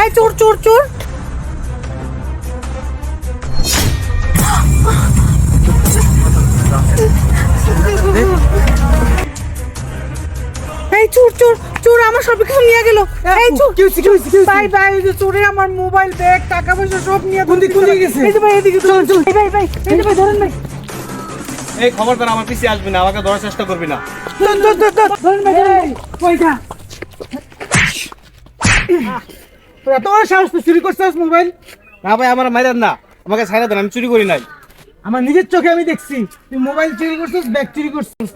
এই চোর চোর চোর এই চোর চোর চোর আমার সব কিছু নিয়ে গেল। এই চোর ভাই ভাই ওই যে চোরে আমার মোবাইল ব্যাগ টাকা পয়সা সব নিয়ে কোন গেছে। এই যে ভাই এদিকে চল চল ভাই ভাই এই যে ভাই ধরেন ভাই। এই খবরদার আমার পিছে আসবি না, আমাকে ধরার চেষ্টা করবি না। ধরেন ভাই ধরেন পয়সা এত বড় সাহস তুই চুরি করছিস মোবাইল? না ভাই আমার মাইরান না, আমাকে ছাইরা দেন, আমি চুরি করি নাই। আমার নিজের চোখে আমি দেখছি তুই মোবাইল চুরি করছিস, ব্যাগ চুরি করছিস।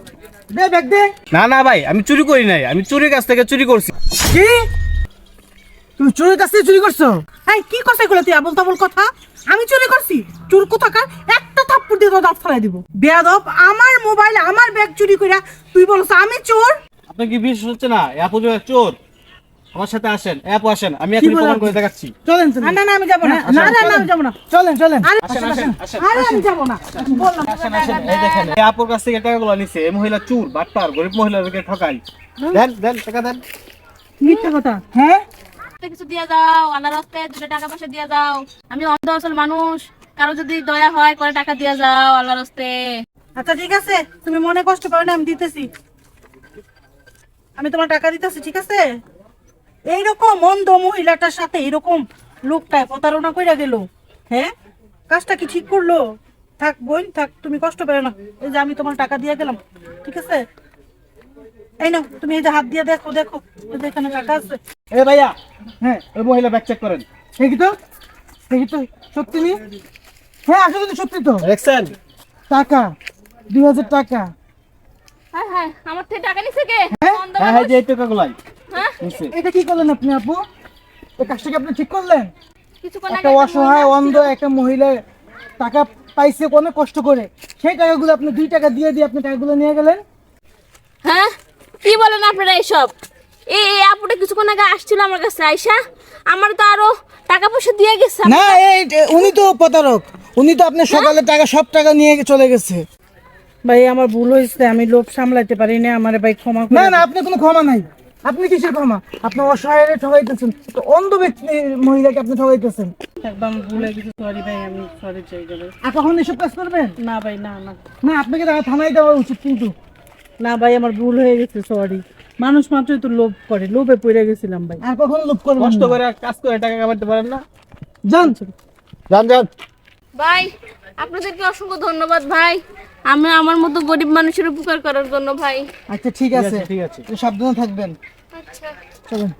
দে ব্যাগ দে। না না ভাই আমি চুরি করি নাই, আমি চুরির কাছ থেকে চুরি করছি। কি তুই চোরের কাছ থেকে চুরি করছো? এই কি কথা এগুলো তুই আবল তাবল কথা? আমি চুরি করছি? চোর কোথাকার, একটা থাপ্পড় দিয়ে তোর দাঁত ফেলাই দিব। বেয়াদব, আমার মোবাইল আমার ব্যাগ চুরি কইরা তুই বলছ আমি চোর? আপনি কি বিশ্বাস হচ্ছে না অ্যাপো যে চোর? আমার সাথে আসেন, অ্যাপো আসেন, আমি এখন প্রমাণ করে দেখাচ্ছি। চলেন চলেন। না না আমি যাব না। না না আমি যাব না। চলেন চলেন। আসেন আসেন আসেন আরে আমি যাব না। বললাম আসেন আসেন। এই দেখেন এই অ্যাপোর কাছ থেকে টাকাগুলো নিছে, এই মহিলা চোর বাটপার, গরিব মহিলাদেরকে ঠকাই। দেন দেন টাকা দেন। মিথ্যা কথা। হ্যাঁ কিছু দিয়ে যাও, আল্লাহর রাস্তে 2 টাকা পয়সা দিয়ে যাও। আমি অন্ধ আসল মানুষ, কারো যদি দয়া হয় করে টাকা দিয়ে যাও আল্লাহর রাস্তে। আচ্ছা ঠিক আছে, তুমি মনে কষ্ট করো না, আমি দিতেছি। আমি তোমার টাকা দিতেছি, ঠিক আছে? এইরকম অন্ধ মহিলাটার সাথে এরকম লোকটায় প্রতারণা কইরা গেল। হ্যাঁ কাজটা কি ঠিক করলো? থাক বোন থাক, তুমি কষ্ট পেও না। এই যে আমি তোমার টাকা দিয়ে গেলাম, ঠিক আছে? এই নাও, তুমি এই যে হাত দিয়ে দেখো দেখো, এই যে এখানে টাকা আছে। এ ভাইয়া, হ্যাঁ ওই মহিলা ব্যাগ চেক করেন। দেখি তো দেখি তো, সত্যি নি? হ্যাঁ আসলে তো সত্যি তো। দেখছেন টাকা 2000 টাকা। হ্যাঁ হ্যাঁ, আমার থেকে টাকা নিছে কে? অন্ধ হ্যাঁ হ্যাঁ মানুষ। যে এই টাকাগুলাই হ্যাঁ নিছে। এটা কি করলেন আপনি আপু? এই কাজটা কি আপনি ঠিক করলেন? কিছুক্ষণ আগে একটা একটা অসহায় মহিলা অন্ধ আসছিল। একটা মহিলা টাকা পাইছে অনেক কষ্ট করে, সেই টাকাগুলো আপনি 2 টাকা দিয়ে আপনি টাকাগুলো নিয়ে গেলেন। হ্যাঁ কি বলেন আপনারা এইসব? এই আপুটা কিছুক্ষণ আগে আসছিল আমার কাছে, আইসা আমার তো আরো টাকা পয়সা দিয়ে গেছে। না উনি তো প্রতারক, উনি তো আপনার সকালে টাকা সব টাকা নিয়ে চলে গেছে। ভাই আমার ভুল হয়েছে, আমি লোভ সামলাইতে পারি না, আমার ভাই ক্ষমা করে। না না আপনি কোনো ক্ষমা নাই। আপনি কিসের ক্ষমা? আপনি অসহায়রে ঠকাইতেছেন, তো অন্ধ ব্যক্তি মহিলাকে আপনি ঠকাইতেছেন। একদম ভুল হয়ে গেছে, সরি ভাই, আমি সরি চাই। আর কখন এসব কাজ করবেন? না ভাই না না না, আপনাকে থানায় দেওয়া উচিত কিন্তু। না ভাই আমার ভুল হয়ে গেছে, সরি। মানুষ মাত্রই তো লোভ করে, লোভে পড়ে গেছিলাম ভাই। আর কখন লোভ করবেন? কষ্ট করে কাজ করে টাকা কামাতে পারেন না? জান যান যান। ভাই আপনাদেরকে অসংখ্য ধন্যবাদ ভাই, আমি আমার মতো গরিব মানুষের উপকার করার জন্য ভাই। আচ্ছা ঠিক আছে ঠিক আছে। সাবধানে থাকবেন। আচ্ছা চলুন।